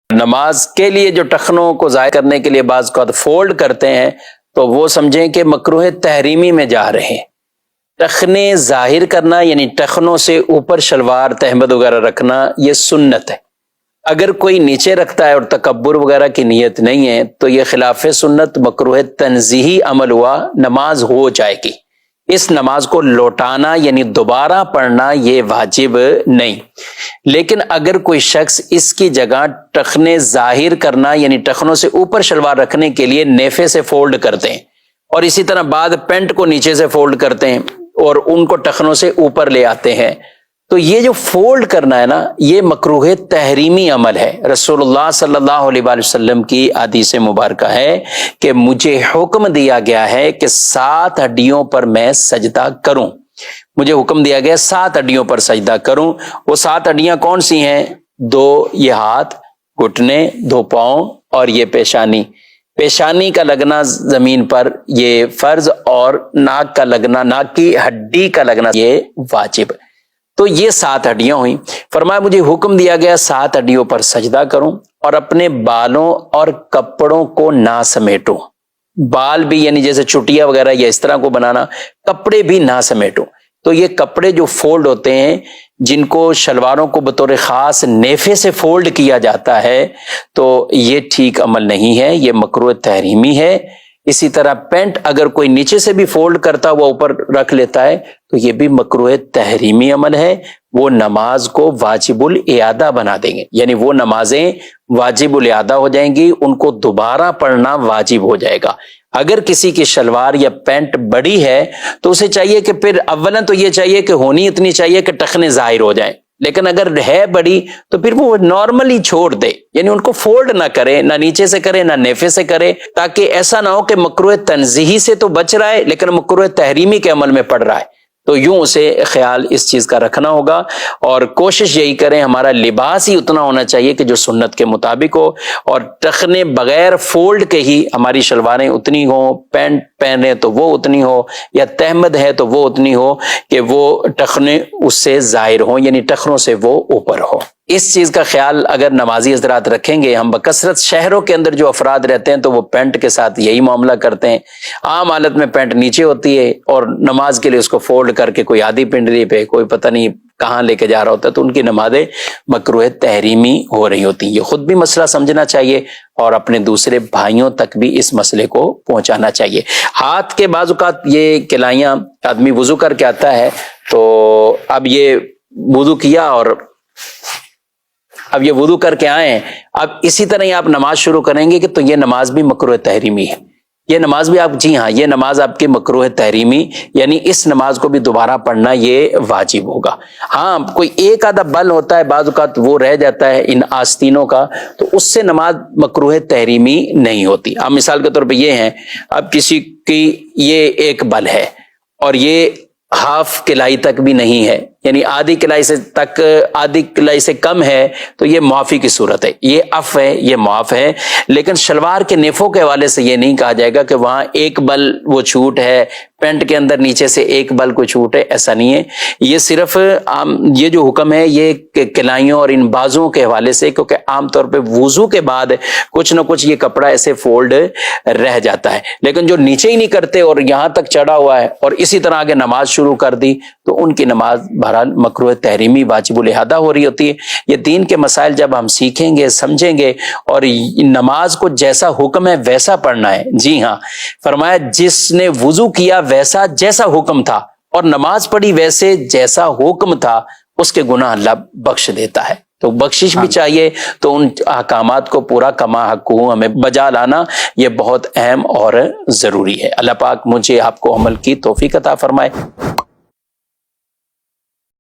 نماز کے لیے جو ٹخنوں کو ظاہر کرنے کے لیے بعض کو فولڈ کرتے ہیں تو وہ سمجھیں کہ مکروہ تحریمی میں جا رہے ہیں۔ ٹخنے ظاہر کرنا یعنی ٹخنوں سے اوپر شلوار تہمد وغیرہ رکھنا یہ سنت ہے۔ اگر کوئی نیچے رکھتا ہے اور تکبر وغیرہ کی نیت نہیں ہے تو یہ خلاف سنت مکروہ تنزیہی عمل ہوا، نماز ہو جائے گی۔ اس نماز کو لوٹانا یعنی دوبارہ پڑھنا یہ واجب نہیں۔ لیکن اگر کوئی شخص اس کی جگہ ٹخنے ظاہر کرنا یعنی ٹخنوں سے اوپر شلوار رکھنے کے لیے نیفے سے فولڈ کرتے ہیں، اور اسی طرح بعد پینٹ کو نیچے سے فولڈ کرتے ہیں اور ان کو ٹخنوں سے اوپر لے آتے ہیں، تو یہ جو فولڈ کرنا ہے نا، یہ مکروہ تحریمی عمل ہے۔ رسول اللہ صلی اللہ علیہ وآلہ وسلم کی حدیث مبارکہ ہے کہ مجھے حکم دیا گیا ہے کہ 7 ہڈیوں پر میں سجدہ کروں۔ مجھے حکم دیا گیا 7 ہڈیوں پر سجدہ کروں۔ وہ 7 ہڈیاں کون سی ہیں؟ 2 یہ ہاتھ، گھٹنے، 2 پاؤں اور یہ پیشانی۔ پیشانی کا لگنا زمین پر یہ فرض، اور ناک کا لگنا، ناک کی ہڈی کا لگنا یہ واجب۔ تو یہ 7 ہڈیاں ہوئیں۔ فرمایا مجھے حکم دیا گیا 7 ہڈیوں پر سجدہ کروں اور اپنے بالوں اور کپڑوں کو نہ سمیٹوں۔ بال بھی یعنی جیسے چٹیا وغیرہ یا اس طرح کو بنانا، کپڑے بھی نہ سمیٹوں۔ تو یہ کپڑے جو فولڈ ہوتے ہیں، جن کو شلواروں کو بطور خاص نیفے سے فولڈ کیا جاتا ہے، تو یہ ٹھیک عمل نہیں ہے، یہ مکروہ تحریمی ہے۔ اسی طرح پینٹ اگر کوئی نیچے سے بھی فولڈ کرتا ہوا اوپر رکھ لیتا ہے تو یہ بھی مکروہ تحریمی عمل ہے۔ وہ نماز کو واجب الاعادہ بنا دیں گے، یعنی وہ نمازیں واجب الاعادہ ہو جائیں گی، ان کو دوبارہ پڑھنا واجب ہو جائے گا۔ اگر کسی کی شلوار یا پینٹ بڑی ہے تو اسے چاہیے کہ پھر اولاً تو یہ چاہیے کہ ہونی اتنی چاہیے کہ ٹخنے ظاہر ہو جائیں، لیکن اگر ہے بڑی تو پھر وہ نارملی چھوڑ دے، یعنی ان کو فولڈ نہ کرے، نہ نیچے سے کرے نہ نیفے سے کرے، تاکہ ایسا نہ ہو کہ مکروہ تنزیہی سے تو بچ رہا ہے لیکن مکروہ تحریمی کے عمل میں پڑ رہا ہے۔ تو یوں اسے خیال اس چیز کا رکھنا ہوگا، اور کوشش یہی کریں ہمارا لباس ہی اتنا ہونا چاہیے کہ جو سنت کے مطابق ہو، اور ٹخنے بغیر فولڈ کے ہی ہماری شلواریں اتنی ہوں، پینٹ پہنے تو وہ اتنی ہو، یا تہمد ہے تو وہ اتنی ہو کہ وہ ٹخنے اس سے ظاہر ہوں، یعنی ٹخنوں سے وہ اوپر ہو۔ اس چیز کا خیال اگر نمازی حضرات رکھیں گے، ہم بکثرت شہروں کے اندر جو افراد رہتے ہیں تو وہ پینٹ کے ساتھ یہی معاملہ کرتے ہیں، عام حالت میں پینٹ نیچے ہوتی ہے اور نماز کے لیے اس کو فولڈ کر کے کوئی آدھی پنڈلی پہ کوئی پتہ نہیں کہاں لے کے جا رہا ہوتا ہے، تو ان کی نمازیں مکروہ تحریمی ہو رہی ہوتی ہیں۔ یہ خود بھی مسئلہ سمجھنا چاہیے اور اپنے دوسرے بھائیوں تک بھی اس مسئلے کو پہنچانا چاہیے۔ ہاتھ کے بعض اوقات یہ کلائیاں آدمی وضو کر کے آتا ہے، تو اب یہ وضو کیا اور اب یہ وضو کر کے آئے ہیں، اب اسی طرح ہی آپ نماز شروع کریں گے کہ تو یہ نماز بھی مکروہ تحریمی ہے، یہ نماز بھی آپ، جی ہاں، یہ نماز آپ کی مکروہ تحریمی، یعنی اس نماز کو بھی دوبارہ پڑھنا یہ واجب ہوگا۔ ہاں کوئی ایک آدھا بل ہوتا ہے بعض اوقات وہ رہ جاتا ہے ان آستینوں کا، تو اس سے نماز مکروہ تحریمی نہیں ہوتی۔ اب مثال کے طور پہ یہ ہیں، اب کسی کی یہ ایک بل ہے اور یہ ہاف کلائی تک بھی نہیں ہے، یعنی آدھی کلائی سے تک، آدھی کلائی سے کم ہے، تو یہ معافی کی صورت ہے، یہ عف ہے، یہ معاف ہے۔ لیکن شلوار کے نیفوں کے حوالے سے یہ نہیں کہا جائے گا کہ وہاں ایک بل وہ چھوٹ ہے، پینٹ کے اندر نیچے سے ایک بل کو چھوٹ ہے، ایسا نہیں ہے۔ یہ صرف یہ جو حکم ہے یہ کلائیوں اور ان بازوں کے حوالے سے، کیونکہ عام طور پہ وضو کے بعد کچھ نہ کچھ یہ کپڑا ایسے فولڈ رہ جاتا ہے، لیکن جو نیچے ہی نہیں کرتے اور یہاں تک چڑھا ہوا ہے اور اسی طرح آگے نماز شروع کر دی، تو ان کی نماز بہرحال مکروہ تحریمی واجب الاحدہ ہو رہی ہوتی ہے۔ یہ دین کے مسائل جب ہم سیکھیں گے، سمجھیں گے، اور نماز کو جیسا حکم ہے ویسا پڑھنا ہے۔ جی ہاں، فرمایا جس نے وضو کیا ویسا جیسا حکم تھا اور نماز پڑھی ویسے جیسا حکم تھا، اس کے گناہ اللہ بخش دیتا ہے۔ تو بخشش بھی چاہیے، تو ان احکامات کو پورا کما حقہ ہمیں بجا لانا یہ بہت اہم اور ضروری ہے۔ اللہ پاک مجھے آپ کو عمل کی توفیق عطا فرمائے۔